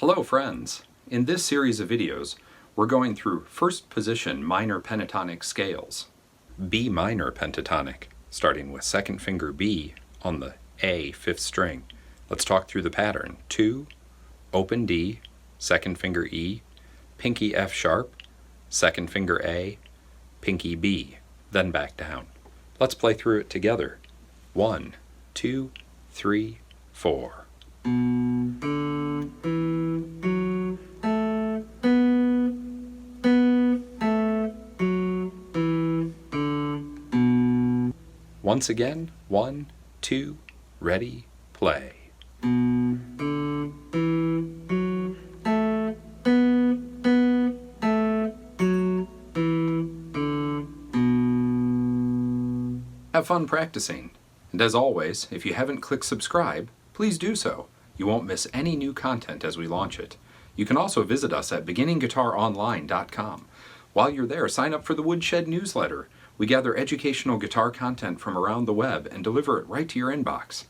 Hello friends! In this series of videos, we're going through first position minor pentatonic scales. B minor pentatonic, starting with second finger B on the A 5th string. Let's talk through the pattern. 2, open D, second finger E, pinky F sharp, second finger A, pinky B, then back down. Let's play through it together. 1, 2, 3, 4. Once again, 1, 2, ready, play. Have fun practicing. And as always, if you haven't clicked subscribe, please do so. You won't miss any new content as we launch it. You can also visit us at beginningguitaronline.com. While you're there, sign up for the Woodshed newsletter. We gather educational guitar content from around the web and deliver it right to your inbox.